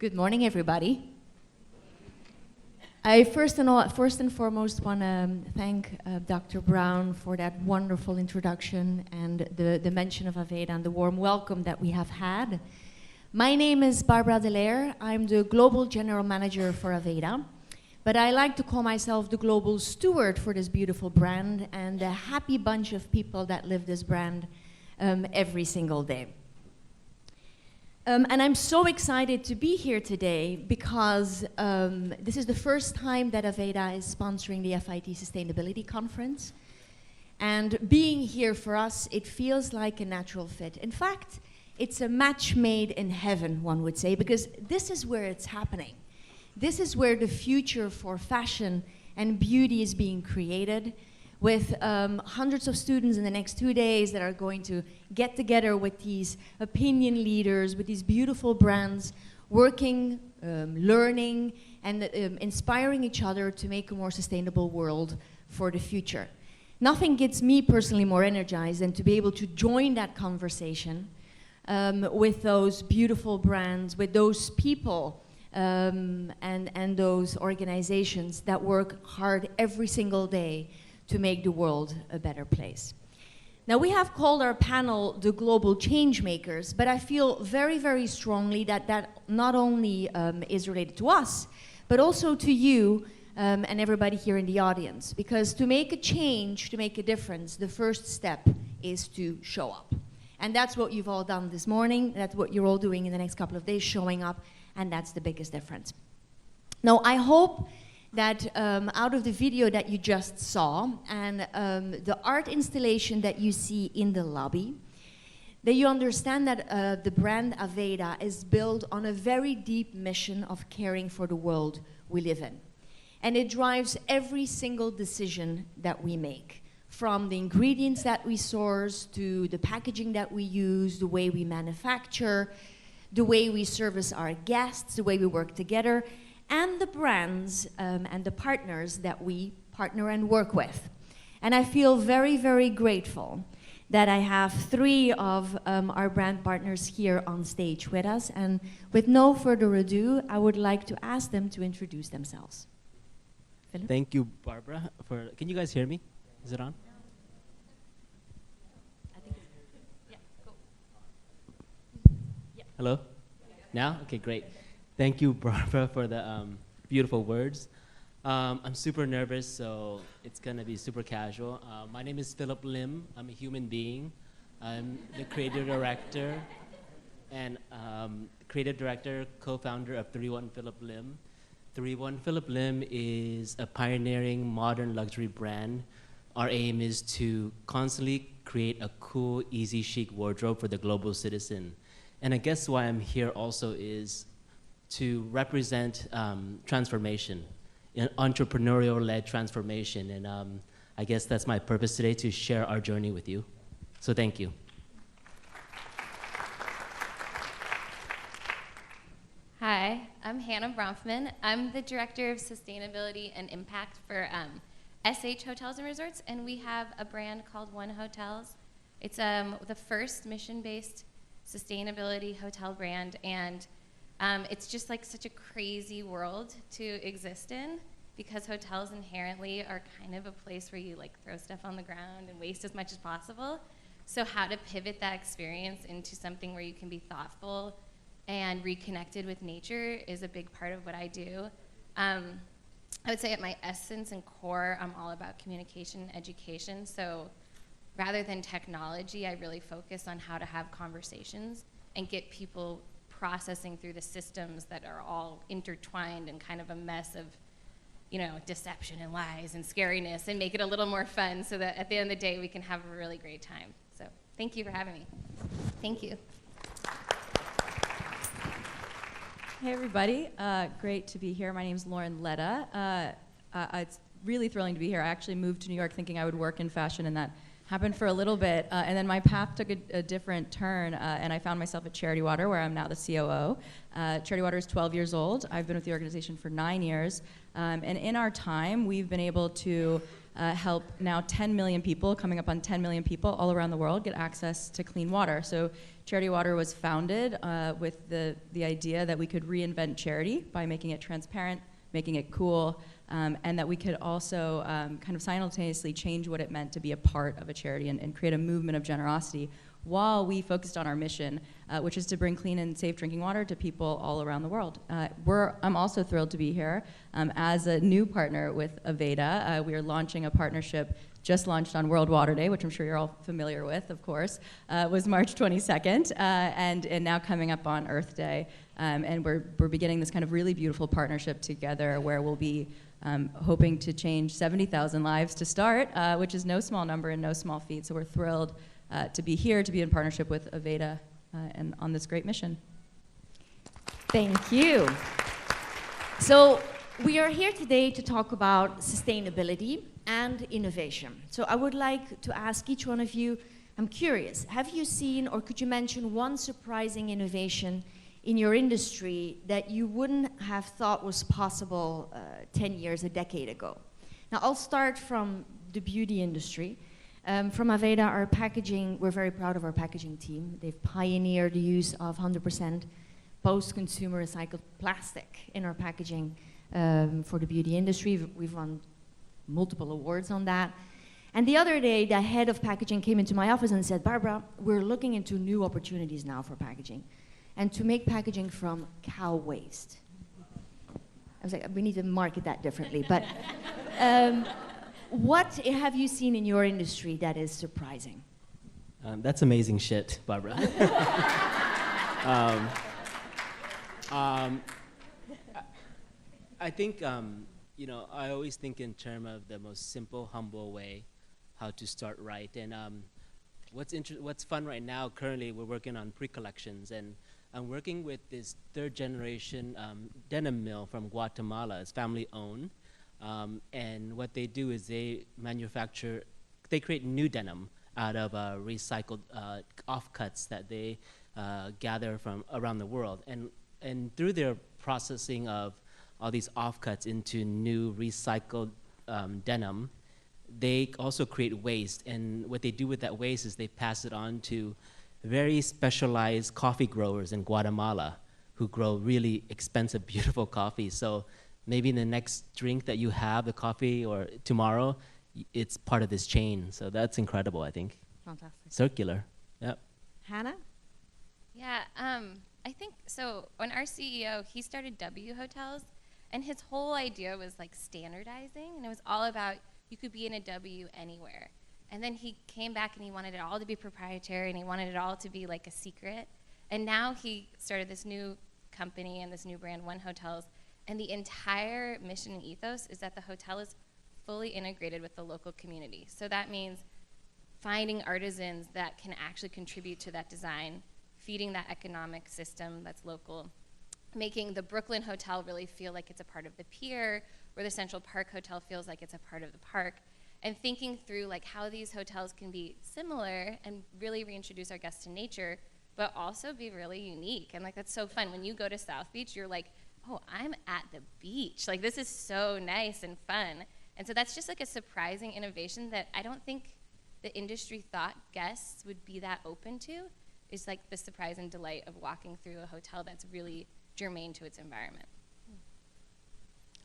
Good morning, everybody. I first and foremost want to thank Dr. Brown for that wonderful introduction and the mention of Aveda and the warm welcome that we have had. My name is Barbara de Laere. I'm the Global General Manager for Aveda, but I like to call myself the Global Steward for this beautiful brand and the happy bunch of people that live this brand every single day. And I'm so excited to be here today because this is the first time that Aveda is sponsoring the FIT Sustainability Conference. And being here for us, it feels like a natural fit. In fact, it's a match made in heaven, one would say, because this is where it's happening. This is where the future for fashion and beauty is being created, with hundreds of students in the next 2 days that are going to get together with these opinion leaders, with these beautiful brands, working, learning, and inspiring each other to make a more sustainable world for the future. Nothing gets me personally more energized than to be able to join that conversation with those beautiful brands, with those people, and those organizations that work hard every single day to make the world a better place. Now, we have called our panel the Global Changemakers, but I feel very, very strongly that that not only is related to us, but also to you and everybody here in the audience. Because to make a change, to make a difference, the first step is to show up. And that's what you've all done this morning. That's what you're all doing in the next couple of days, showing up, and that's the biggest difference. Now, I hope that out of the video that you just saw and the art installation that you see in the lobby, that you understand that the brand Aveda is built on a very deep mission of caring for the world we live in. And it drives every single decision that we make, from the ingredients that we source to the packaging that we use, the way we manufacture, the way we service our guests, the way we work together, and the brands and the partners that we partner and work with. And I feel very, very grateful that I have 3 of our brand partners here on stage with us. And with no further ado, I would like to ask them to introduce themselves. Phillip? Thank you, Barbara. Can you guys hear me? Is it on? I think it's, yeah, go. Yeah. Hello? Now? Okay, great. Thank you, Barbara, for the beautiful words. I'm super nervous, so it's going to be super casual. My name is Phillip Lim. I'm a human being. I'm the creative director and co-founder of 31 Phillip Lim. 31 Phillip Lim is a pioneering modern luxury brand. Our aim is to constantly create a cool, easy, chic wardrobe for the global citizen. And I guess why I'm here also is to represent transformation, an entrepreneurial-led transformation. And I guess that's my purpose today, to share our journey with you. So thank you. Hi, I'm Hannah Bronfman. I'm the Director of Sustainability and Impact for SH Hotels and Resorts, and we have a brand called One Hotels. It's the first mission-based sustainability hotel brand, and it's just like such a crazy world to exist in, because hotels inherently are kind of a place where you like throw stuff on the ground and waste as much as possible. So how to pivot that experience into something where you can be thoughtful and reconnected with nature is a big part of what I do. I would say at my essence and core, I'm all about communication and education. So rather than technology, I really focus on how to have conversations and get people processing through the systems that are all intertwined and kind of a mess of, you know, deception and lies and scariness, and make it a little more fun so that at the end of the day we can have a really great time. So thank you for having me. Thank you. Hey everybody, great to be here. My name's Lauren Letta. It's really thrilling to be here. I actually moved to New York thinking I would work in fashion, and that happened for a little bit, and then my path took a different turn, and I found myself at Charity Water, where I'm now the COO. Charity Water is 12 years old. I've been with the organization for 9 years, and in our time, we've been able to help now 10 million people, coming up on 10 million people all around the world, get access to clean water. So Charity Water was founded with the idea that we could reinvent charity by making it transparent, making it cool, and that we could also kind of simultaneously change what it meant to be a part of a charity and create a movement of generosity while we focused on our mission, which is to bring clean and safe drinking water to people all around the world. I'm also thrilled to be here as a new partner with Aveda. We are launching a partnership just launched on World Water Day, which I'm sure you're all familiar with, of course, was March 22nd, and now coming up on Earth Day. And we're beginning this kind of really beautiful partnership together where we'll be hoping to change 70,000 lives to start, which is no small number and no small feat. So we're thrilled to be here, to be in partnership with Aveda and on this great mission. Thank you. So we are here today to talk about sustainability and innovation. So I would like to ask each one of you, I'm curious, have you seen or could you mention one surprising innovation in your industry that you wouldn't have thought was possible 10 years, a decade ago? Now I'll start from the beauty industry. From Aveda, our packaging, we're very proud of our packaging team. They've pioneered the use of 100% post-consumer recycled plastic in our packaging for the beauty industry. We've won multiple awards on that. And the other day, the head of packaging came into my office and said, Barbara, we're looking into new opportunities now for packaging and to make packaging from cow waste. I was like, we need to market that differently. But what have you seen in your industry that is surprising? That's amazing shit, Barbara. I think, you know, I always think in terms of the most simple, humble way how to start right. And what's fun right now, currently, we're working on pre-collections. And I'm working with this third generation denim mill from Guatemala. It's family owned. And what they do is they create new denim out of recycled offcuts that they gather from around the world. And through their processing of all these offcuts into new recycled denim, they also create waste. And what they do with that waste is they pass it on to very specialized coffee growers in Guatemala who grow really expensive, beautiful coffee. So maybe in the next drink that you have, the coffee, or tomorrow, it's part of this chain. So that's incredible, I think. Fantastic. Circular, yep. Hannah? Yeah, I think, so when our CEO, he started W Hotels, and his whole idea was like standardizing, and it was all about you could be in a W anywhere. And then he came back and he wanted it all to be proprietary, and he wanted it all to be like a secret. And now he started this new company and this new brand, One Hotels, and the entire mission and ethos is that the hotel is fully integrated with the local community. So that means finding artisans that can actually contribute to that design, feeding that economic system that's local, making the Brooklyn Hotel really feel like it's a part of the pier, where the Central Park Hotel feels like it's a part of the park, and thinking through like how these hotels can be similar and really reintroduce our guests to nature, but also be really unique. And like that's so fun. When you go to South Beach, you're like, oh, I'm at the beach. Like this is so nice and fun. And so that's just like a surprising innovation that I don't think the industry thought guests would be that open to, is like the surprise and delight of walking through a hotel that's really germane to its environment.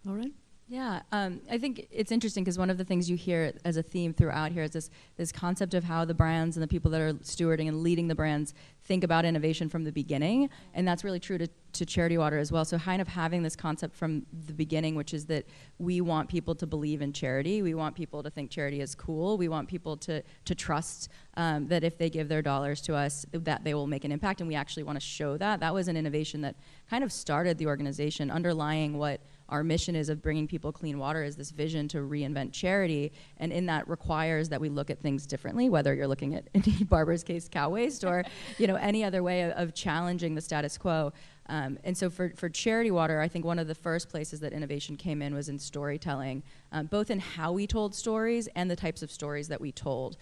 All right. Yeah, I think it's interesting because one of the things you hear as a theme throughout here is this concept of how the brands and the people that are stewarding and leading the brands think about innovation from the beginning, and that's really true to Charity Water as well. So kind of having this concept from the beginning, which is that we want people to believe in charity, we want people to think charity is cool, we want people to trust that if they give their dollars to us, that they will make an impact, and we actually want to show that. That was an innovation that kind of started the organization. Underlying what our mission is of bringing people clean water is this vision to reinvent charity, and in that requires that we look at things differently, whether you're looking at, in Barbara's case, cow waste, or any other way of challenging the status quo. And so for Charity Water, I think one of the first places that innovation came in was in storytelling, both in how we told stories and the types of stories that we told.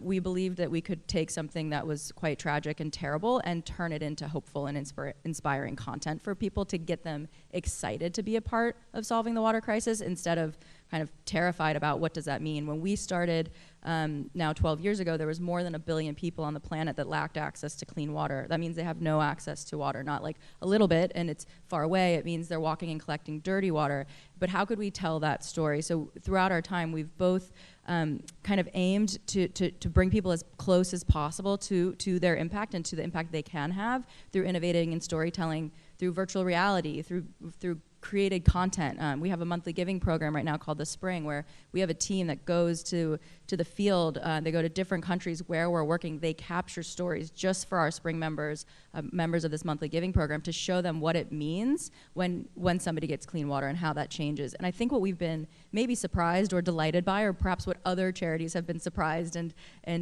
We believed that we could take something that was quite tragic and terrible and turn it into hopeful and inspiring content for people to get them excited to be a part of solving the water crisis, instead of kind of terrified about what does that mean. When we started now 12 years ago, there was more than 1 billion people on the planet that lacked access to clean water. That means they have no access to water, not like a little bit and it's far away. It means they're walking and collecting dirty water. But how could we tell that story? So throughout our time, we've both kind of aimed to bring people as close as possible to their impact and to the impact they can have through innovating in storytelling, through virtual reality, through created content. We have a monthly giving program right now called The Spring, where we have a team that goes to the field. They go to different countries where we're working. They capture stories just for our Spring members, members of this monthly giving program, to show them what it means when somebody gets clean water and how that changes. And I think what we've been maybe surprised or delighted by, or perhaps what other charities have been surprised and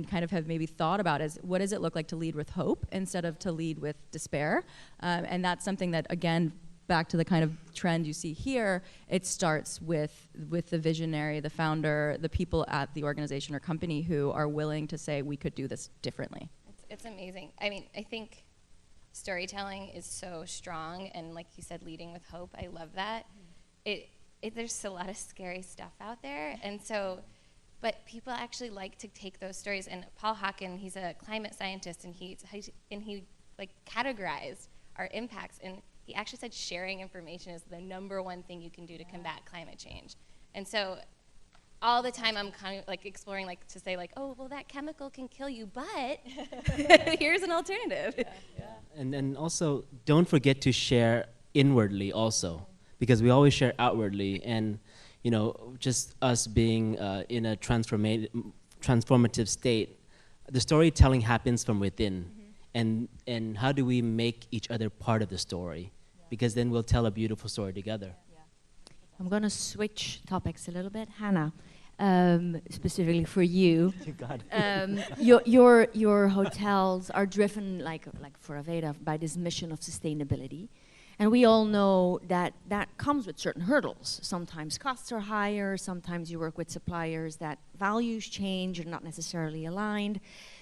kind of have maybe thought about, is what does it look like to lead with hope instead of to lead with despair? And that's something that, again, back to the kind of trend you see here, it starts with the visionary, the founder, the people at the organization or company who are willing to say, we could do this differently. It's amazing. I mean, I think storytelling is so strong, and like you said, leading with hope, I love that. There's a lot of scary stuff out there, and so, but people actually like to take those stories, and Paul Hawken, he's a climate scientist, and he like categorized our impacts, and he actually said sharing information is the #1 thing you can do to combat climate change. And so all the time I'm kind of like exploring, like to say like, oh, well, that chemical can kill you, but here's an alternative. And then also, don't forget to share inwardly also, because we always share outwardly. And, you know, just us being in a transformative state, the storytelling happens from within. And how do we make each other part of the story? Because then we'll tell a beautiful story together. I'm going to switch topics a little bit. Hannah, specifically for you. Your hotels are driven, like for Aveda, by this mission of sustainability. And we all know that that comes with certain hurdles. Sometimes costs are higher, sometimes you work with suppliers that values change or not necessarily aligned.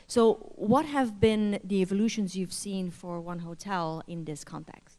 So what have been the evolutions you've seen for One Hotel in this context?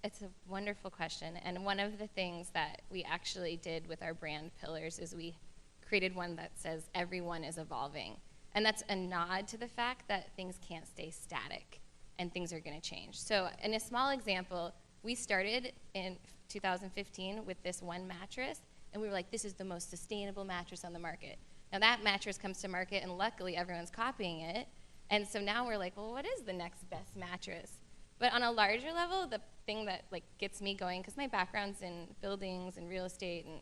It's a wonderful question. And one of the things that we actually did with our brand pillars is we created one that says everyone is evolving. And that's a nod to the fact that things can't stay static and things are going to change. So in a small example, we started in 2015 with this one mattress, and we were like, this is the most sustainable mattress on the market. Now that mattress comes to market, and luckily everyone's copying it. And so now we're like, well, what is the next best mattress? But on a larger level, the thing that like gets me going, because my background's in buildings and real estate, and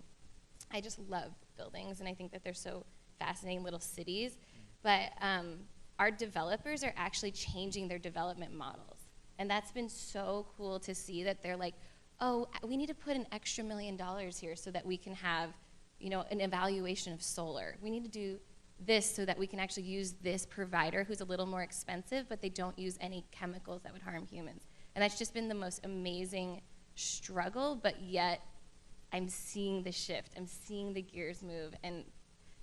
I just love buildings, and I think that they're so fascinating little cities. But our developers are actually changing their development models. And that's been so cool to see that they're like, oh, we need to put an extra $1 million here so that we can have, you know, an evaluation of solar. We need to do this so that we can actually use this provider who's a little more expensive, but they don't use any chemicals that would harm humans. And that's just been the most amazing struggle, but yet I'm seeing the shift. I'm seeing the gears move, and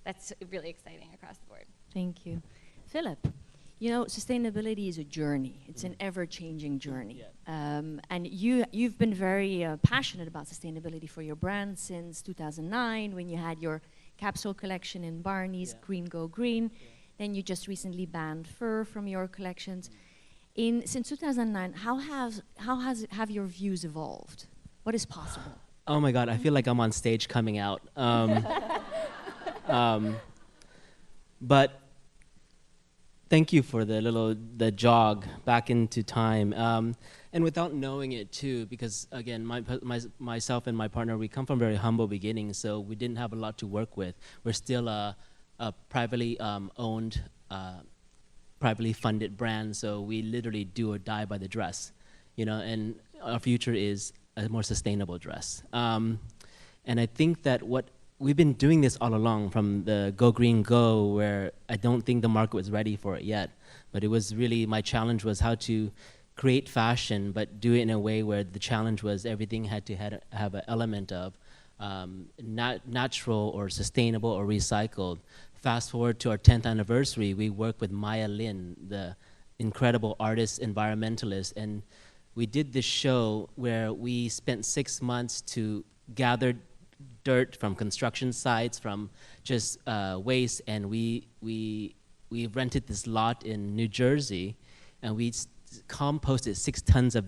that's really exciting across the board. Thank you. Philip, you know, sustainability is a journey. It's an ever-changing journey. And you've been very passionate about sustainability for your brand since 2009, when you had your capsule collection in Barney's, Green Go Green. Then you just recently banned fur from your collections. Since 2009, how have your views evolved? What is possible? Oh my God, I feel like I'm on stage coming out. But thank you for the jog back into time. And without knowing it too, because again, myself and my partner, we come from very humble beginnings, so we didn't have a lot to work with. We're still a privately owned, privately funded brand, so we literally do or die by the dress, you know, and our future is a more sustainable dress. And I think that we've been doing this all along, from the Go Green Go, where I don't think the market was ready for it yet. But it was really, my challenge was how to create fashion, but do it in a way where the challenge was everything had to have an element of natural or sustainable or recycled. Fast forward to our 10th anniversary, we worked with Maya Lin, the incredible artist, environmentalist, and we did this show where we spent 6 months to gather dirt from construction sites, from just waste, and we rented this lot in New Jersey, and we composted 6 tons of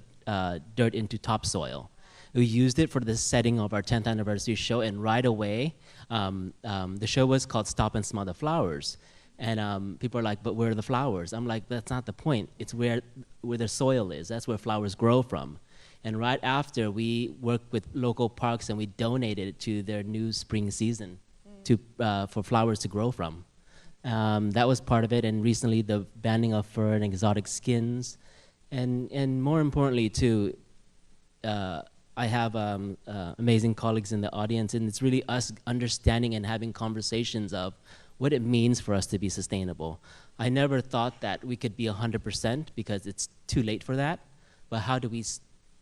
dirt into topsoil. We used it for the setting of our 10th anniversary show, and right away, the show was called Stop and Smell the Flowers. And people are like, but where are the flowers? I'm like, that's not the point. It's where the soil is. That's where flowers grow from. And right after, we worked with local parks and we donated it to their new spring season for flowers to grow from. That was part of it. And recently, the banning of fur and exotic skins. And more importantly, too, I have amazing colleagues in the audience, and it's really us understanding and having conversations of what it means for us to be sustainable. I never thought that we could be 100% because it's too late for that, but how do we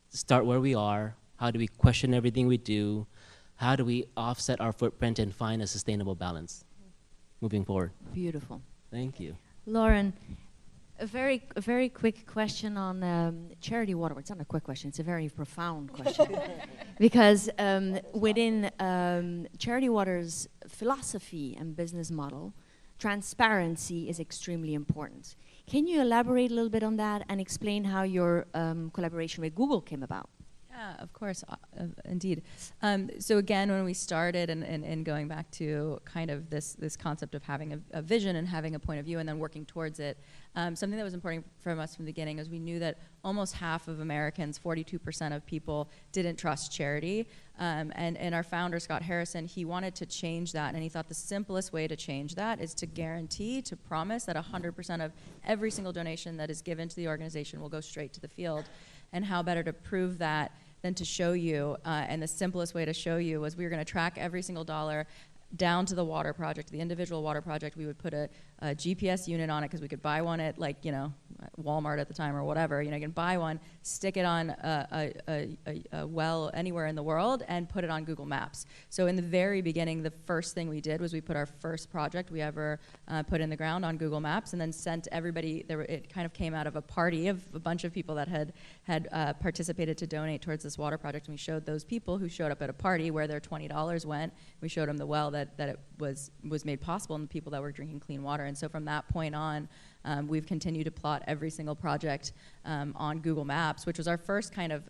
start where we are? How do we question everything we do? How do we offset our footprint and find a sustainable balance moving forward? Beautiful. Thank you. Lauren, a very quick question on charity water. It's not a quick question, it's a very profound question. Because within Charity Water's philosophy and business model, transparency is extremely important. Can you elaborate a little bit on that and explain how your collaboration with Google came about? Yeah, of course, indeed. So again, when we started and going back to kind of this concept of having a vision and having a point of view and then working towards it, something that was important from us from the beginning is we knew that almost half of Americans, 42% of people, didn't trust charity. And our founder, Scott Harrison, he wanted to change that, and he thought the simplest way to change that is to guarantee, to promise that 100% of every single donation that is given to the organization will go straight to the field. And how better to prove that than to show you, and the simplest way to show you was we were going to track every single dollar down to the water project, the individual water project. We would put a GPS unit on it because we could buy one at, like, you know, Walmart at the time or whatever. You know, you can buy one, stick it on a well anywhere in the world, and put it on Google Maps. So in the very beginning, the first thing we did was we put our first project we ever put in the ground on Google Maps, and then sent everybody. It kind of came out of a party of a bunch of people that had participated to donate towards this water project, and we showed those people who showed up at a party where their $20 went. We showed them the well that it was made possible, and the people that were drinking clean water. And so from that point on, we've continued to plot every single project on Google Maps, which was our first kind of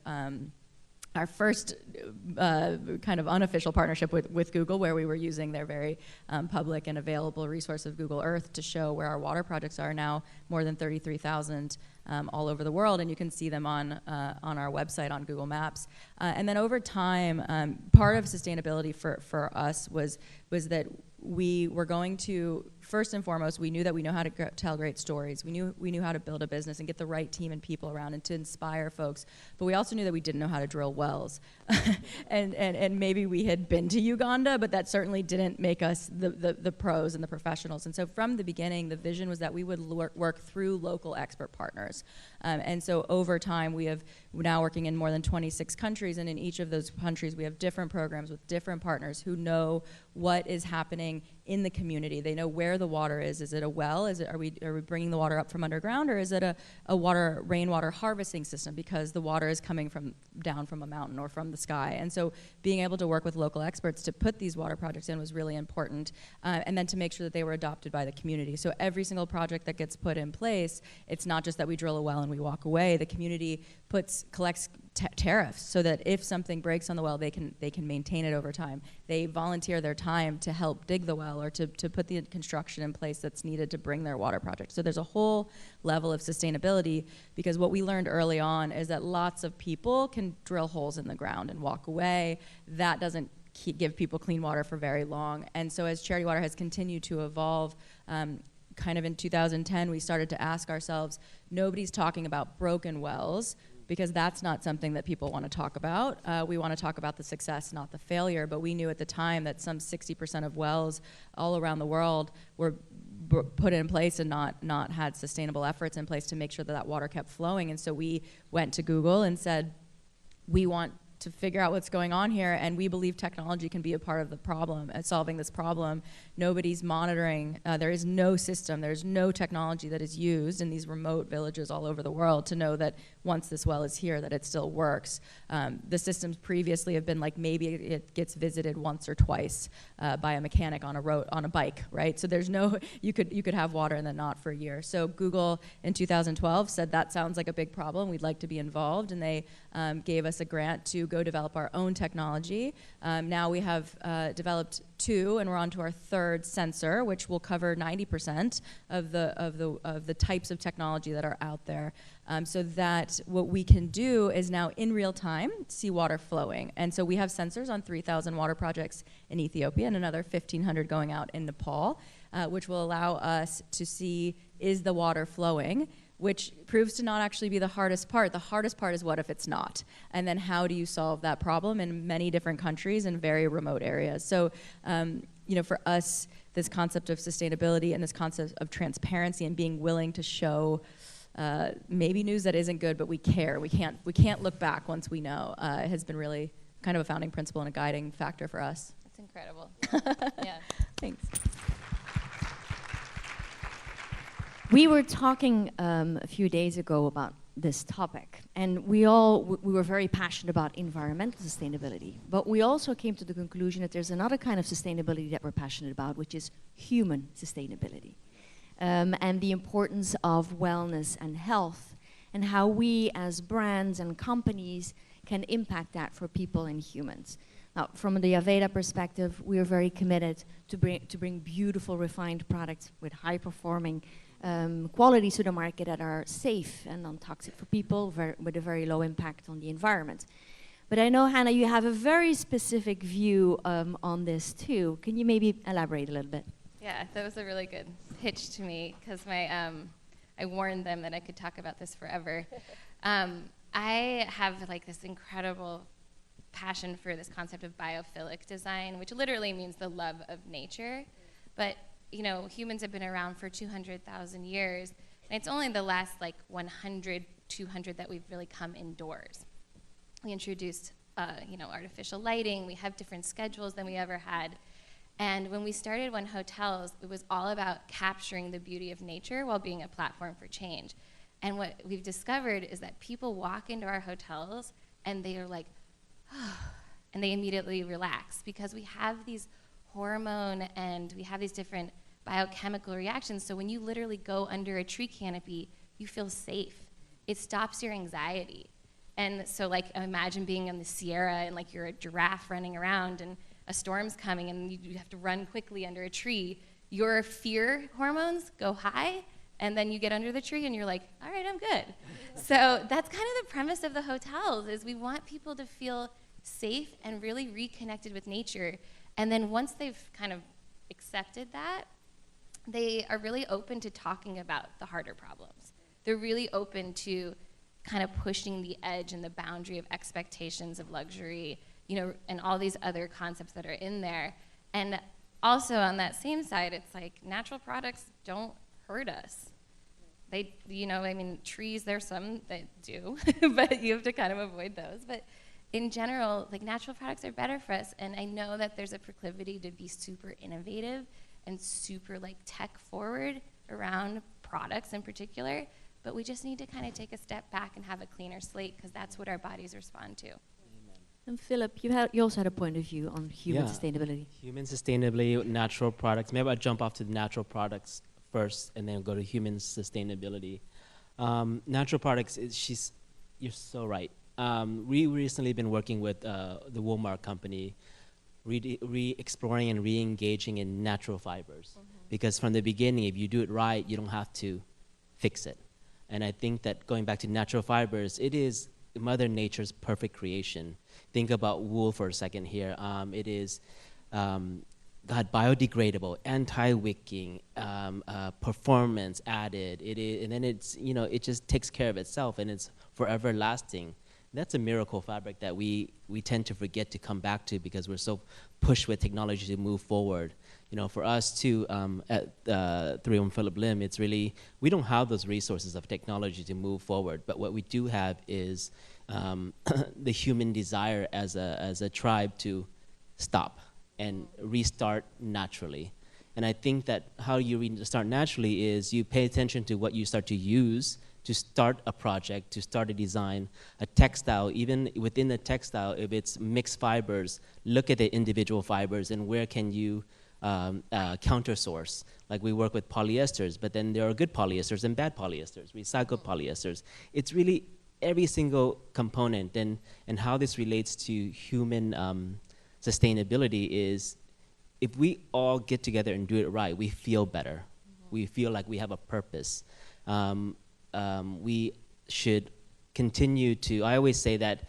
unofficial partnership with Google, where we were using their very public and available resource of Google Earth to show where our water projects are now, more than 33,000 all over the world, and you can see them on our website on Google Maps. And then over time, part of sustainability for us was that we were going to, first and foremost, we knew that we know how to tell great stories. We knew how to build a business and get the right team and people around and to inspire folks. But we also knew that we didn't know how to drill wells. and maybe we had been to Uganda, but that certainly didn't make us the pros and the professionals. And so from the beginning, the vision was that we would work through local expert partners. And so over time, we're now working in more than 26 countries, and in each of those countries, we have different programs with different partners who know what is happening in the community. They know where the water is. Is it a well? Are we bringing the water up from underground, or is it a rainwater harvesting system because the water is coming down from a mountain or from the sky? And so being able to work with local experts to put these water projects in was really important, and then to make sure that they were adopted by the community. So every single project that gets put in place, it's not just that we drill a well and we walk away. The community collects tariffs so that if something breaks on the well, they can maintain it over time. They volunteer their time to help dig the well or to put the construction in place that's needed to bring their water project. So there's a whole level of sustainability, because what we learned early on is that lots of people can drill holes in the ground and walk away. That doesn't give people clean water for very long. And so as Charity Water has continued to evolve, kind of in 2010, we started to ask ourselves, nobody's talking about broken wells, because that's not something that people want to talk about. We want to talk about the success, not the failure. But we knew at the time that some 60% of wells all around the world were put in place and not had sustainable efforts in place to make sure that water kept flowing. And so we went to Google and said, we want to figure out what's going on here, and we believe technology can be a part of the problem, solving this problem. Nobody's monitoring. There is no system, there's no technology that is used in these remote villages all over the world to know that once this well is here, that it still works. The systems previously have been like maybe it gets visited once or twice by a mechanic on a bike, right? So there's no, you could have water and then not for a year. So Google in 2012 said that sounds like a big problem, we'd like to be involved, and they gave us a grant to go develop our own technology. Now we have developed 2, and we're on to our 3rd sensor, which will cover 90% of the types of technology that are out there. So that what we can do is now in real time see water flowing. And so we have sensors on 3,000 water projects in Ethiopia and another 1,500 going out in Nepal, which will allow us to see, is the water flowing, which proves to not actually be the hardest part. The hardest part is what if it's not? And then how do you solve that problem in many different countries and very remote areas? So, for us, this concept of sustainability and this concept of transparency and being willing to show maybe news that isn't good, but we care. We can't look back once we know. Has been really kind of a founding principle and a guiding factor for us. That's incredible. Yeah. Thanks. We were talking a few days ago about this topic, and we were very passionate about environmental sustainability, but we also came to the conclusion that there's another kind of sustainability that we're passionate about, which is human sustainability, and the importance of wellness and health, and how we as brands and companies can impact that for people and humans. Now, from the Aveda perspective, we are very committed to bring beautiful, refined products with high-performing qualities to the market that are safe and non-toxic for people, with a very low impact on the environment. But I know, Hannah, you have a very specific view on this too. Can you maybe elaborate a little bit? Yeah, that was a really good pitch to me, because I warned them that I could talk about this forever. I have like this incredible passion for this concept of biophilic design, which literally means the love of nature. But humans have been around for 200,000 years, and it's only the last 100, 200 that we've really come indoors. We introduced, artificial lighting. We have different schedules than we ever had. And when we started One Hotels, it was all about capturing the beauty of nature while being a platform for change. And what we've discovered is that people walk into our hotels and they are like, oh, and they immediately relax, because we have these hormone and we have these different biochemical reactions. So when you literally go under a tree canopy, you feel safe. It stops your anxiety. And so imagine being in the Sierra and you're a giraffe running around and a storm's coming and you have to run quickly under a tree. Your fear hormones go high, and then you get under the tree and you're like, all right, I'm good. So that's kind of the premise of the hotels, is we want people to feel safe and really reconnected with nature. And then once they've kind of accepted that, they are really open to talking about the harder problems. They're really open to kind of pushing the edge and the boundary of expectations of luxury, and all these other concepts that are in there. And also on that same side, it's natural products don't hurt us. They, trees, there's some that do, but you have to kind of avoid those. But in general, natural products are better for us. And I know that there's a proclivity to be super innovative and super tech forward around products in particular, but we just need to kind of take a step back and have a cleaner slate, because that's what our bodies respond to. And Philip, you also had a point of view on human sustainability. Human sustainability, natural products. Maybe I'll jump off to the natural products first and then go to human sustainability. Natural products, you're so right. We recently been working with the Walmart company, re-exploring and re-engaging in natural fibers. Mm-hmm. Because from the beginning, if you do it right, you don't have to fix it. And I think that going back to natural fibers, it is Mother Nature's perfect creation. Think about wool for a second here. It is biodegradable, anti-wicking, performance added. It is, and then it just takes care of itself, and it's forever lasting. That's a miracle fabric that we tend to forget to come back to, because we're so pushed with technology to move forward. For us too, at 3-1 Phillip Lim, it's really, we don't have those resources of technology to move forward, but what we do have is the human desire as a tribe to stop and restart naturally. And I think that how you restart naturally is you pay attention to what you start to use to start a project, to start a design, a textile. Even within the textile, if it's mixed fibers, look at the individual fibers and where can you counter source. Like we work with polyesters, but then there are good polyesters and bad polyesters, recycled polyesters. It's really every single component, and how this relates to human sustainability is, if we all get together and do it right, we feel better. We feel like we have a purpose. We should continue to, I always say that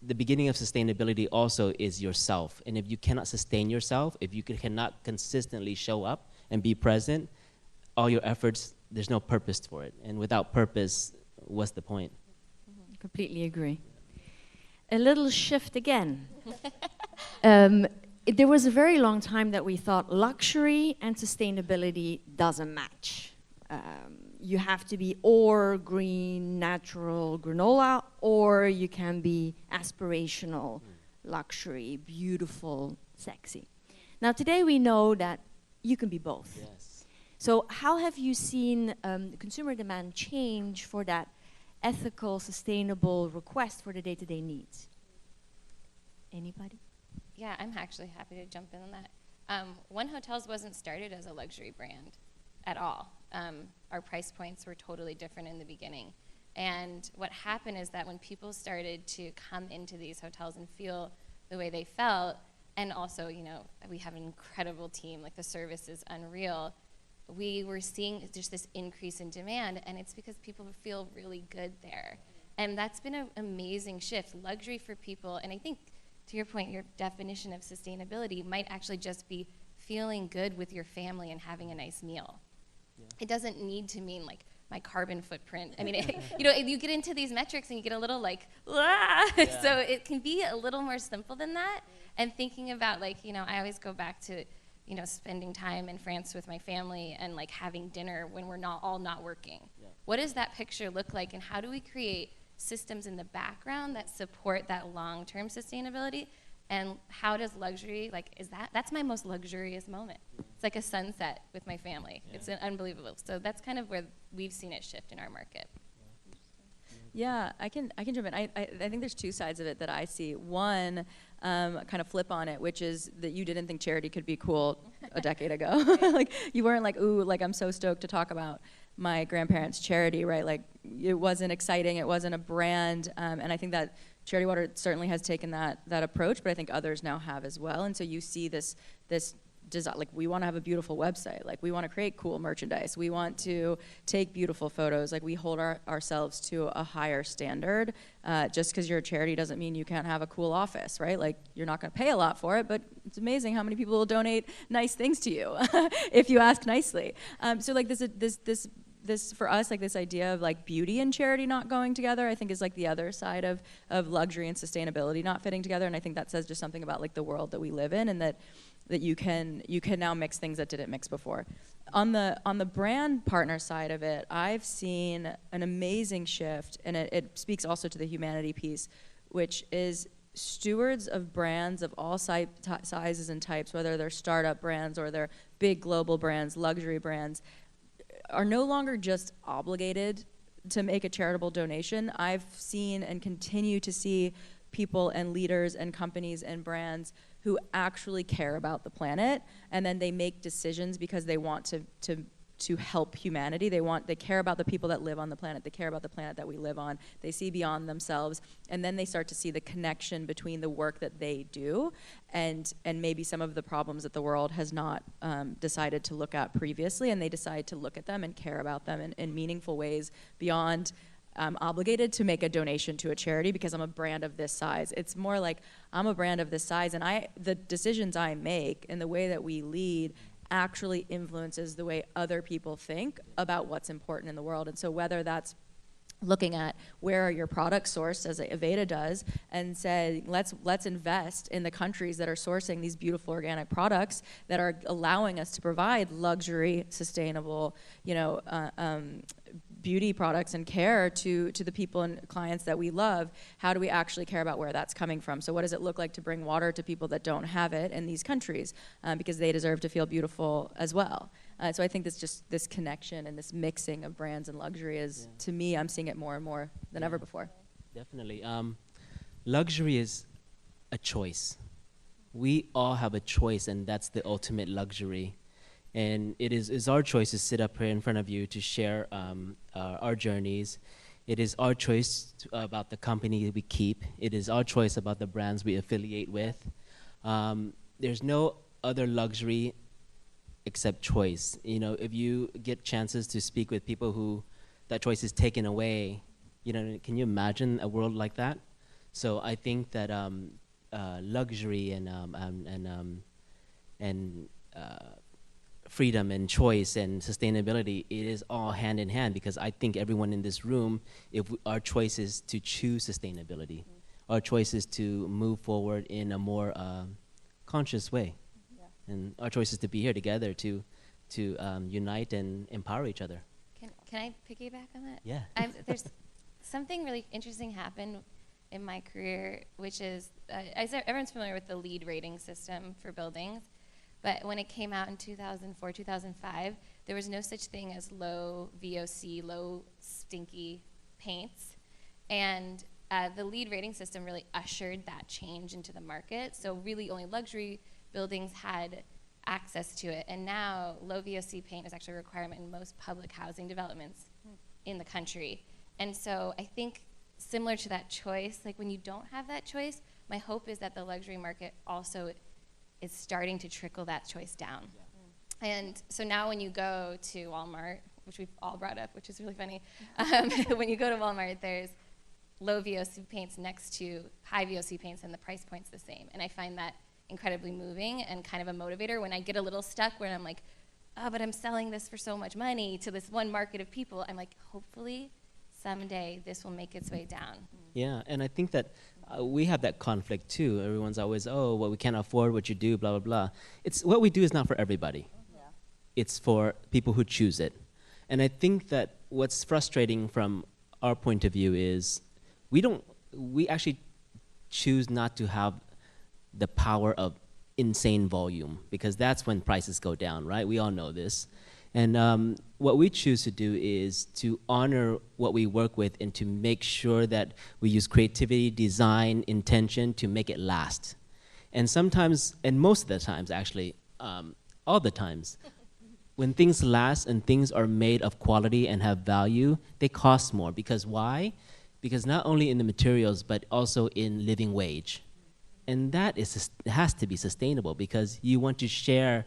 the beginning of sustainability also is yourself. And if you cannot sustain yourself, if you cannot consistently show up and be present, all your efforts, there's no purpose for it. And without purpose, what's the point? Completely agree. A little shift again. There was a very long time that we thought luxury and sustainability doesn't match. You have to be or green, natural granola, or you can be aspirational, luxury, beautiful, sexy. Now today we know that you can be both. Yes. So how have you seen consumer demand change for that ethical, sustainable request for the day-to-day needs? Anybody? Yeah, I'm actually happy to jump in on that. One Hotels wasn't started as a luxury brand at all. Our price points were totally different in the beginning. And what happened is that when people started to come into these hotels and feel the way they felt, and also, we have an incredible team, like the service is unreal, we were seeing just this increase in demand, and it's because people feel really good there. And that's been an amazing shift. Luxury for people, and I think, to your point, your definition of sustainability might actually just be feeling good with your family and having a nice meal. Yeah. It doesn't need to mean like my carbon footprint. I mean, you get into these metrics and you get a little like, ah! Yeah. So it can be a little more simple than that. And thinking about I always go back to, spending time in France with my family and like having dinner when we're not working. Yeah. What does that picture look like, and how do we create systems in the background that support that long-term sustainability? And how does luxury, that's my most luxurious moment. It's like a sunset with my family. Yeah. It's unbelievable. So that's kind of where we've seen it shift in our market. Yeah, I can jump in. I think there's two sides of it that I see. One, kind of flip on it, which is that you didn't think charity could be cool a decade ago. Like you weren't like, ooh, like I'm so stoked to talk about my grandparents' charity, right? Like it wasn't exciting, it wasn't a brand, and I think that Charity Water certainly has taken that approach, but I think others now have as well. And so you see this desire, like we want to have a beautiful website, like we want to create cool merchandise, we want to take beautiful photos, like we hold ourselves to a higher standard. Just because you're a charity doesn't mean you can't have a cool office, right? Like you're not going to pay a lot for it, but it's amazing how many people will donate nice things to you if you ask nicely. So like this for us, like this idea of like beauty and charity not going together, I think is like the other side of luxury and sustainability not fitting together. And I think that says just something about like the world that we live in, and that you can now mix things that didn't mix before. On the brand partner side of it, I've seen an amazing shift, and it speaks also to the humanity piece, which is stewards of brands of all sizes and types, whether they're startup brands or they're big global brands, luxury brands, are no longer just obligated to make a charitable donation. I've seen and continue to see people and leaders and companies and brands who actually care about the planet, and then they make decisions because they want to help humanity. They care about the people that live on the planet. They care about the planet that we live on. They see beyond themselves, and then they start to see the connection between the work that they do and maybe some of the problems that the world has not decided to look at previously, and they decide to look at them and care about them in meaningful ways beyond obligated to make a donation to a charity because I'm a brand of this size. It's more like I'm a brand of this size, and the decisions I make and the way that we lead actually influences the way other people think about what's important in the world. And so whether that's looking at where are your products sourced, as Aveda does, and said, let's invest in the countries that are sourcing these beautiful organic products that are allowing us to provide luxury, sustainable, beauty products and care to the people and clients that we love. How do we actually care about where that's coming from? So what does it look like to bring water to people that don't have it in these countries, because they deserve to feel beautiful as well? So I think this connection and this mixing of brands and luxury is, to me, I'm seeing it more and more than ever before. Definitely. Luxury is a choice. We all have a choice, and that's the ultimate luxury. And it is our choice to sit up here in front of you to share our journeys. It is our choice about the company we keep. It is our choice about the brands we affiliate with. There's no other luxury except choice. If you get chances to speak with people who that choice is taken away, can you imagine a world like that? So I think that luxury and freedom and choice and sustainability, it is all hand in hand, because I think everyone in this room, our choice is to choose sustainability. Our choice is to move forward in a more conscious way. And our choice is to be here together to unite and empower each other. Can I piggyback on that? Yeah. There's something really interesting happened in my career, which is, everyone's familiar with the LEED rating system for buildings, but when it came out in 2004, 2005, there was no such thing as low VOC, low stinky paints. And the LEED rating system really ushered that change into the market. So really only luxury buildings had access to it. And now low VOC paint is actually a requirement in most public housing developments in the country. And so I think similar to that choice, like when you don't have that choice, my hope is that the luxury market also is starting to trickle that choice down. Yeah. And so now when you go to Walmart, which we've all brought up, which is really funny, when you go to Walmart, there's low VOC paints next to high VOC paints, and the price point's the same. And I find that incredibly moving and kind of a motivator when I get a little stuck where I'm like, oh, but I'm selling this for so much money to this one market of people. I'm like, hopefully someday this will make its way down. Yeah, and I think that we have that conflict too. Everyone's always, oh, well, we can't afford what you do, blah, blah, blah. It's what we do is not for everybody. Yeah. It's for people who choose it. And I think that what's frustrating from our point of view is we actually choose not to have the power of insane volume, because that's when prices go down, right? We all know this. And what we choose to do is to honor what we work with and to make sure that we use creativity, design, intention to make it last. And sometimes, and most of the times actually, all the times, when things last and things are made of quality and have value, they cost more. Because why? Because not only in the materials, but also in living wage. And that has to be sustainable, because you want to share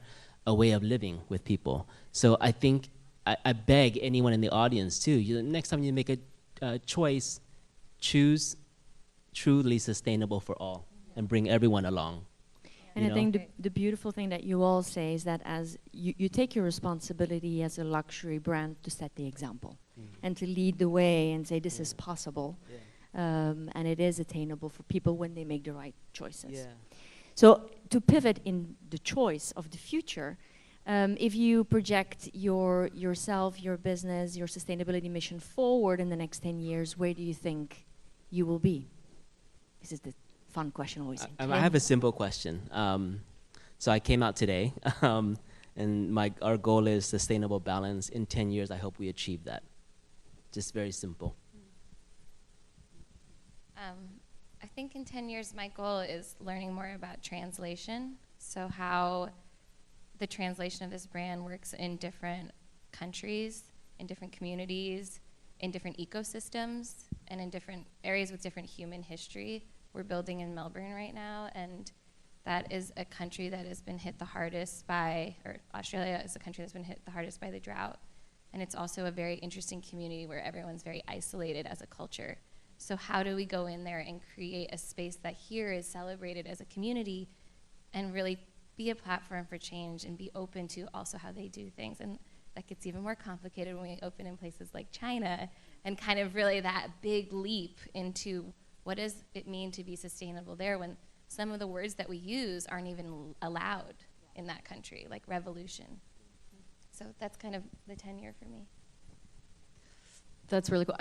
a way of living with people. So I think, I beg anyone in the audience too, next time you make a choice, choose truly sustainable for all and bring everyone along. And I think the beautiful thing that you all say is that as you take your responsibility as a luxury brand to set the example and to lead the way and say this is possible. Yeah. And it is attainable for people when they make the right choices. Yeah. So to pivot in the choice of the future, if you project yourself, your business, your sustainability mission forward in the next 10 years, where do you think you will be? This is the fun question always. I have a simple question. So I came out today, and our goal is sustainable balance. In 10 years, I hope we achieve that. Just very simple. I think in 10 years, my goal is learning more about translation. So how the translation of this brand works in different countries, in different communities, in different ecosystems, and in different areas with different human history. We're building in Melbourne right now, and that is a country that has been hit the hardest by, or Australia is a country that's been hit the hardest by the drought. And it's also a very interesting community where everyone's very isolated as a culture. So how do we go in there and create a space that here is celebrated as a community and really be a platform for change and be open to also how they do things? And that gets even more complicated when we open in places like China and kind of really that big leap into what does it mean to be sustainable there when some of the words that we use aren't even allowed in that country, like revolution. So that's kind of the tenure for me. That's really cool.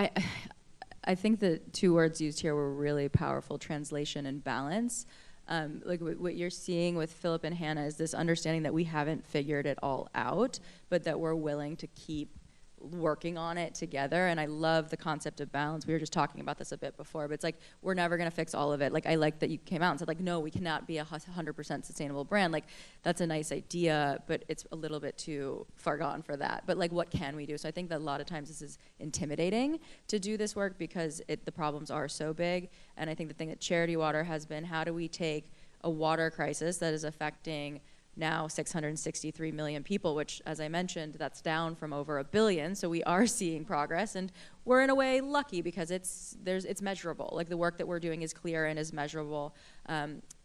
I think the two words used here were really powerful: translation and balance. Like what you're seeing with Phillip and Hannah is this understanding that we haven't figured it all out, but that we're willing to keep working on it together. And I love the concept of balance. We were just talking about this a bit before, but it's like, we're never going to fix all of it. Like, I like that you came out and said, like, no, we cannot be 100% sustainable brand. Like, that's a nice idea, but it's a little bit too far gone for that. But like, what can we do? So I think that a lot of times this is intimidating to do this work because the problems are so big. And I think the thing that Charity Water has been, how do we take a water crisis that is affecting now 663 million people, which, as I mentioned, that's down from over 1 billion. So we are seeing progress, and we're in a way lucky because it's measurable. Like, the work that we're doing is clear and is measurable,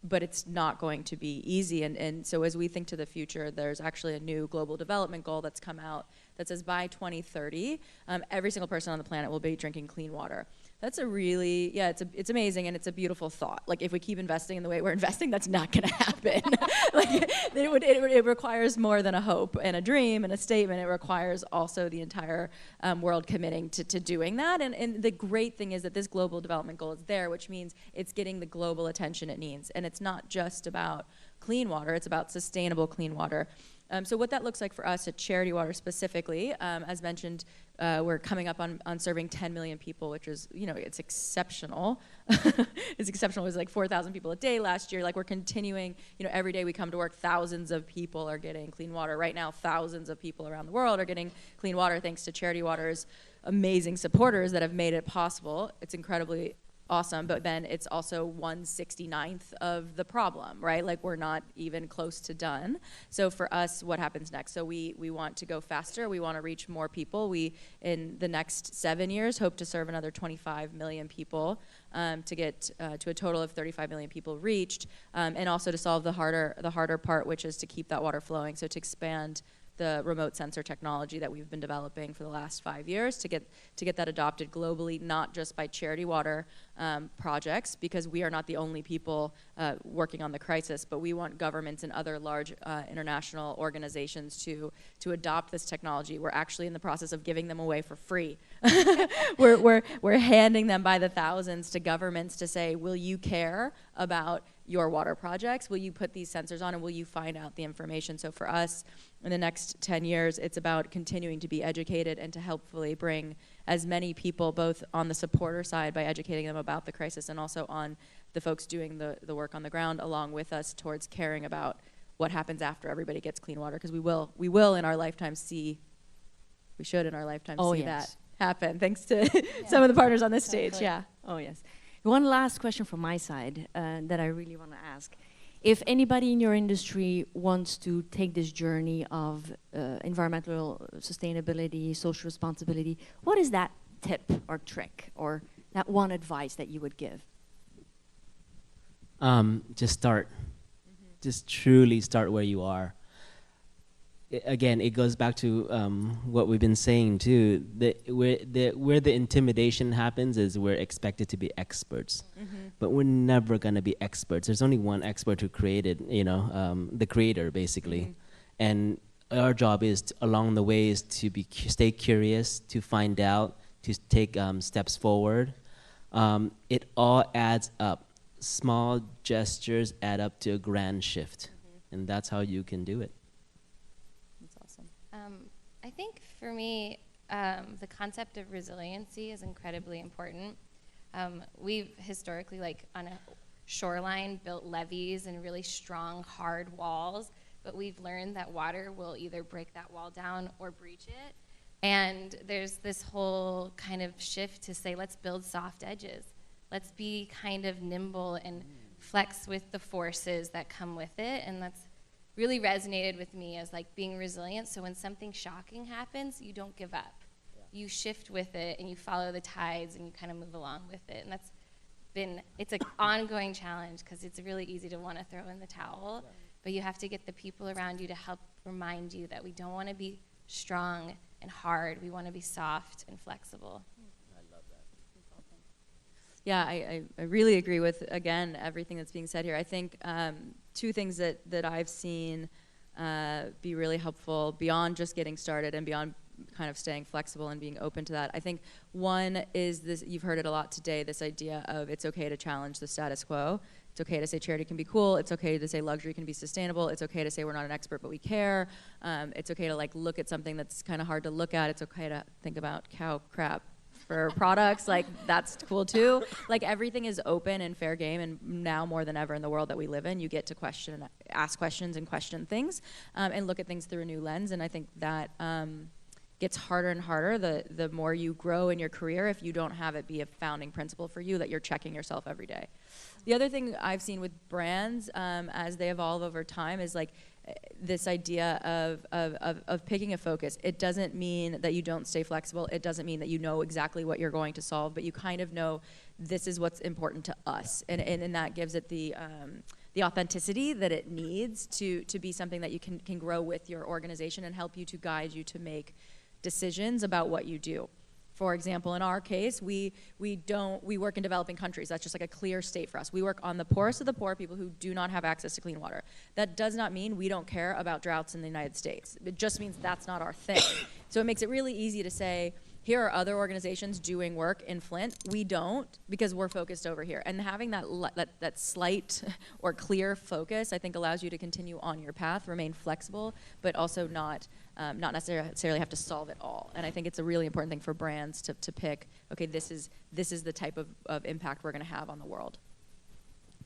but it's not going to be easy. And so as we think to the future, there's actually a new global development goal that's come out that says by 2030, every single person on the planet will be drinking clean water. That's a really, it's amazing, and it's a beautiful thought. Like, if we keep investing in the way we're investing, that's not going to happen. Like, it requires more than a hope and a dream and a statement. It requires also the entire world committing to doing that. And the great thing is that this global development goal is there, which means it's getting the global attention it needs. And it's not just about clean water, it's about sustainable clean water. So what that looks like for us at Charity Water specifically, as mentioned, we're coming up on serving 10 million people, which is, it's exceptional. It's exceptional. It was like 4,000 people a day last year. Like, we're continuing, every day we come to work, thousands of people are getting clean water. Right now, thousands of people around the world are getting clean water thanks to Charity Water's amazing supporters that have made it possible. It's incredibly awesome, but then it's also 1/69th of the problem, right? Like, we're not even close to done. So for us, what happens next? So we want to go faster. We want to reach more people. We, in the next 7 years, hope to serve another 25 million people, to get to a total of 35 million people reached, and also to solve the harder part, which is to keep that water flowing. So to expand the remote sensor technology that we've been developing for the last 5 years to get that adopted globally, not just by Charity Water projects, because we are not the only people working on the crisis, but we want governments and other large international organizations to adopt this technology. We're actually in the process of giving them away for free. we're handing them by the thousands to governments to say, will you care about your water projects? Will you put these sensors on, and will you find out the information? So for us, in the next 10 years, it's about continuing to be educated and to helpfully bring as many people, both on the supporter side by educating them about the crisis, and also on the folks doing the work on the ground along with us, towards caring about what happens after everybody gets clean water, because we will in our lifetime see that happen, thanks to some of the partners on this stage. Yeah. Oh, yes. One last question from my side that I really want to ask. If anybody in your industry wants to take this journey of environmental sustainability, social responsibility, what is that tip or trick or that one advice that you would give? Just start. Just truly start where you are. Again, it goes back to what we've been saying too. Where the intimidation happens is we're expected to be experts, but we're never gonna be experts. There's only one expert who created, the creator basically, and our job is along the way is to stay curious, to find out, to take steps forward. It all adds up. Small gestures add up to a grand shift, and that's how you can do it. I think for me, the concept of resiliency is incredibly important. We've historically, like on a shoreline, built levees and really strong, hard walls, but we've learned that water will either break that wall down or breach it. And there's this whole kind of shift to say, let's build soft edges. Let's be kind of nimble and flex with the forces that come with it. And that's really resonated with me as like being resilient. So when something shocking happens, you don't give up. You shift with it and you follow the tides and you kind of move along with it. And it's an ongoing challenge, because it's really easy to want to throw in the towel, but you have to get the people around you to help remind you that we don't want to be strong and hard. We want to be soft and flexible. Yeah, I really agree with, again, everything that's being said here. I think two things that I've seen be really helpful beyond just getting started and beyond kind of staying flexible and being open to that. I think one is this, you've heard it a lot today, this idea of it's okay to challenge the status quo. It's okay to say charity can be cool. It's okay to say luxury can be sustainable. It's okay to say we're not an expert, but we care. It's okay to like look at something that's kind of hard to look at. It's okay to think about cow crap for products, like that's cool too. Like everything is open and fair game, and now more than ever in the world that we live in, you get to ask questions and question things, and look at things through a new lens. And I think that gets harder and harder the more you grow in your career if you don't have it be a founding principle for you that you're checking yourself every day. The other thing I've seen with brands as they evolve over time is like this idea of picking a focus. It doesn't mean that you don't stay flexible. It doesn't mean that you know exactly what you're going to solve, but you kind of know this is what's important to us, and that gives it the authenticity that it needs to be something that you can grow with your organization and help you to guide you to make decisions about what you do. For example, in our case, we work in developing countries. That's just like a clear state for us. We work on the poorest of the poor, people who do not have access to clean water. That does not mean we don't care about droughts in the United States. It just means that's not our thing. So it makes it really easy to say, here are other organizations doing work in Flint. We don't, because we're focused over here. And having that slight or clear focus, I think, allows you to continue on your path, remain flexible, but also not necessarily have to solve it all. And I think it's a really important thing for brands to pick, okay, this is the type of impact we're going to have on the world.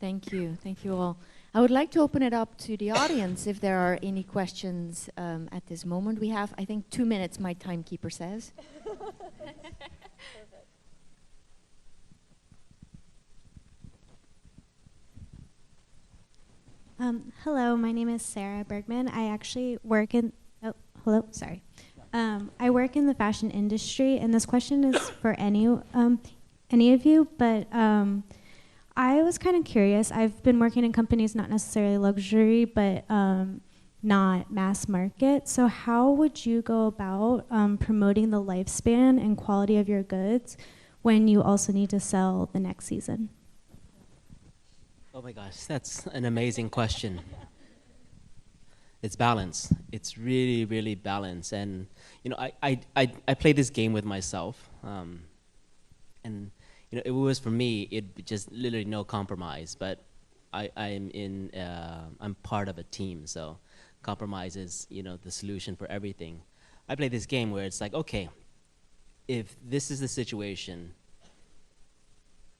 Thank you all. I would like to open it up to the audience if there are any questions at this moment. We have, I think, 2 minutes, my timekeeper says. Hello, my name is Sarah Bergman. I actually work in, hello, sorry. I work in the fashion industry, and this question is for any of you, but I was kind of curious. I've been working in companies, not necessarily luxury, but not mass market. So how would you go about promoting the lifespan and quality of your goods when you also need to sell the next season? Oh my gosh, that's an amazing question. It's balance. It's really, really balance. And you know, I play this game with myself, and you know, it was for me, it just literally no compromise. But I'm part of a team, so compromise is, you know, the solution for everything. I play this game where it's like, okay, if this is the situation,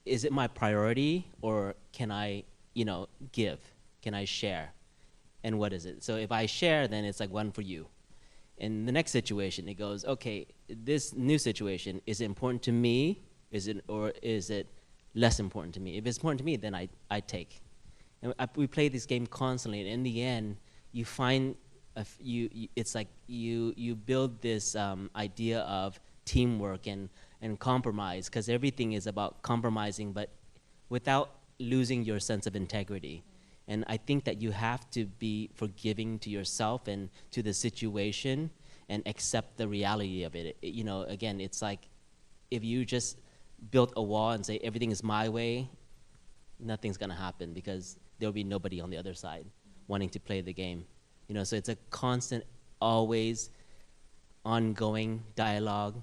is it my priority, or can I, you know, give? Can I share? And what is it? So if I share, then it's like one for you. In the next situation, it goes, okay, this new situation, is it important to me? Or is it less important to me? If it's important to me, then I take. And we play this game constantly, and in the end, you find it's like you build this idea of teamwork and compromise, because everything is about compromising, but without losing your sense of integrity. And I think that you have to be forgiving to yourself and to the situation and accept the reality of it. You know, again, it's like if you just built a wall and say everything is my way, nothing's gonna happen, because there'll be nobody on the other side wanting to play the game. You know, so it's a constant, always ongoing dialogue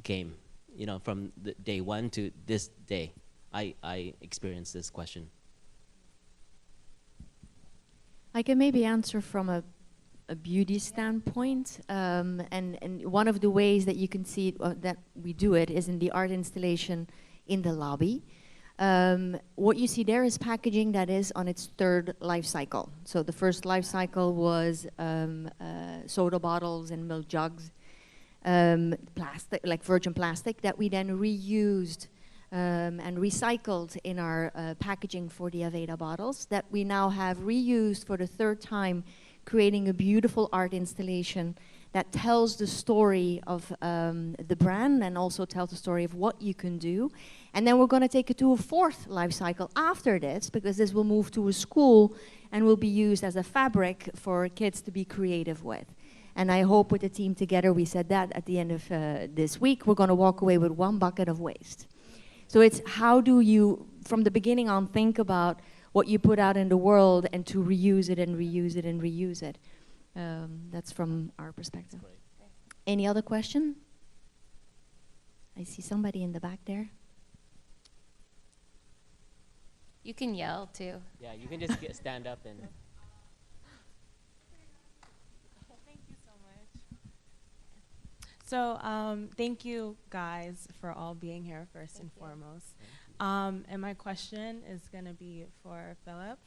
game, you know, from the day one to this day. I experienced this question. I can maybe answer from a beauty standpoint, and one of the ways that you can see that we do it is in the art installation in the lobby. What you see there is packaging that is on its third life cycle. So the first life cycle was soda bottles and milk jugs, plastic, like virgin plastic, that we then reused and recycled in our packaging for the Aveda bottles, that we now have reused for the third time, creating a beautiful art installation that tells the story of the brand and also tells the story of what you can do. And then we're going to take it to a fourth life cycle after this, because this will move to a school and will be used as a fabric for kids to be creative with. And I hope with the team together, we said that at the end of this week, we're going to walk away with 1 bucket of waste. So it's how do you, from the beginning on, think about what you put out in the world and to reuse it and reuse it and reuse it. That's from our perspective. Any other question? I see somebody in the back there. You can yell too. Yeah, you can just stand up and. Thank you so much. So thank you guys for all being here first and foremost. And my question is going to be for Phillip.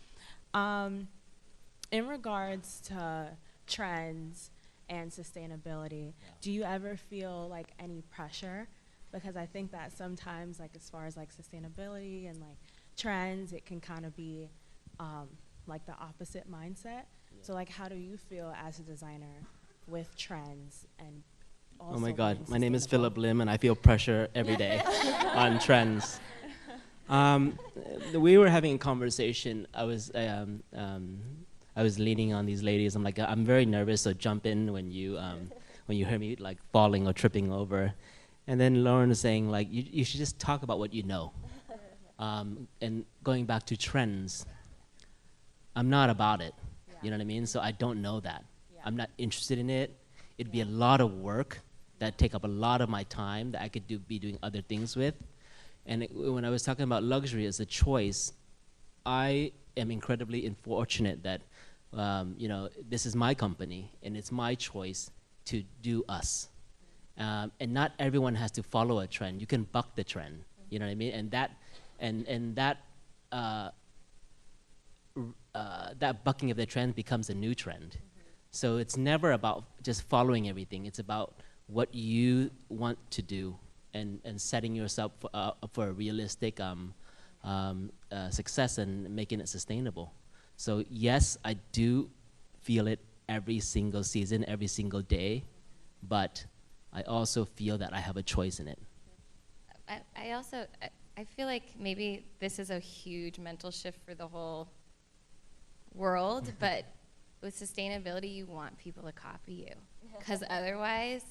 In regards to trends and sustainability, do you ever feel like any pressure? Because I think that sometimes, like as far as like sustainability and like trends, it can kind of be like the opposite mindset. So like, how do you feel as a designer with trends and also Oh my God, being my name is sustainable? Phillip Lim, and I feel pressure every day on trends. We were having a conversation. I was leaning on these ladies. I'm like, I'm very nervous, so jump in when you hear me like falling or tripping over. And then Lauren was saying like, you should just talk about what you know. And going back to trends, I'm not about it. You know what I mean? So I don't know that. I'm not interested in it. It'd be a lot of work that take up a lot of my time that I could be doing other things with. And when I was talking about luxury as a choice, I am incredibly fortunate that this is my company and it's my choice to do us. And not everyone has to follow a trend. You can buck the trend. You know what I mean? And that bucking of the trend becomes a new trend. So it's never about just following everything. It's about what you want to do and setting yourself for a realistic success and making it sustainable. So yes, I do feel it every single season, every single day, but I also feel that I have a choice in it. I feel like maybe this is a huge mental shift for the whole world, but with sustainability, you want people to copy you, because otherwise,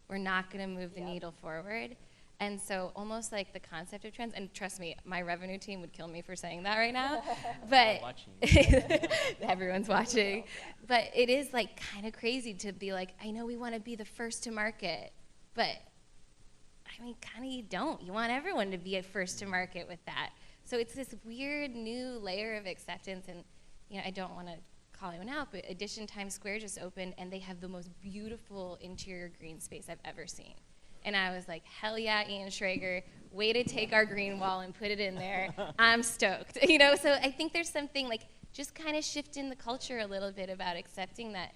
we're not going to move the needle forward. And so almost like the concept of trends, and trust me, my revenue team would kill me for saying that right now, but everyone's watching. But it is like kind of crazy to be like, I know we want to be the first to market, but I mean, kind of you don't. You want everyone to be at first to market with that. So it's this weird new layer of acceptance, and I don't want to call anyone out, but Edition Times Square just opened, and they have the most beautiful interior green space I've ever seen. And I was like, hell yeah, Ian Schrager, way to take our green wall and put it in there. I'm stoked. So I think there's something like just kind of shifting the culture a little bit about accepting that,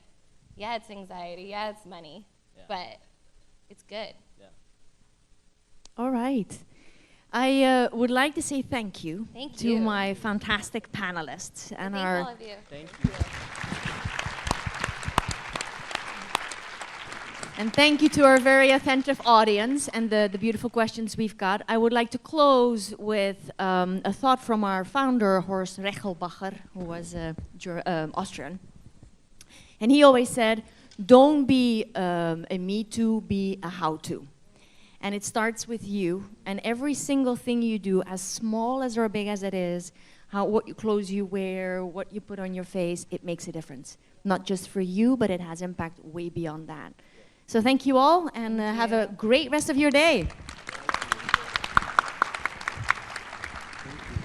yeah, it's anxiety, yeah, it's money, but it's good. Yeah. All right. I would like to say thank you to my fantastic panelists and Thank all of you. Thank you. And thank you to our very attentive audience and the beautiful questions we've got. I would like to close with a thought from our founder, Horst Rechelbacher, who was Austrian. And he always said, don't be a me too, be a how to. And it starts with you, and every single thing you do, as small as or big as it is, what clothes you wear, what you put on your face, it makes a difference. Not just for you, but it has impact way beyond that. So thank you all, and have a great rest of your day. Thank you.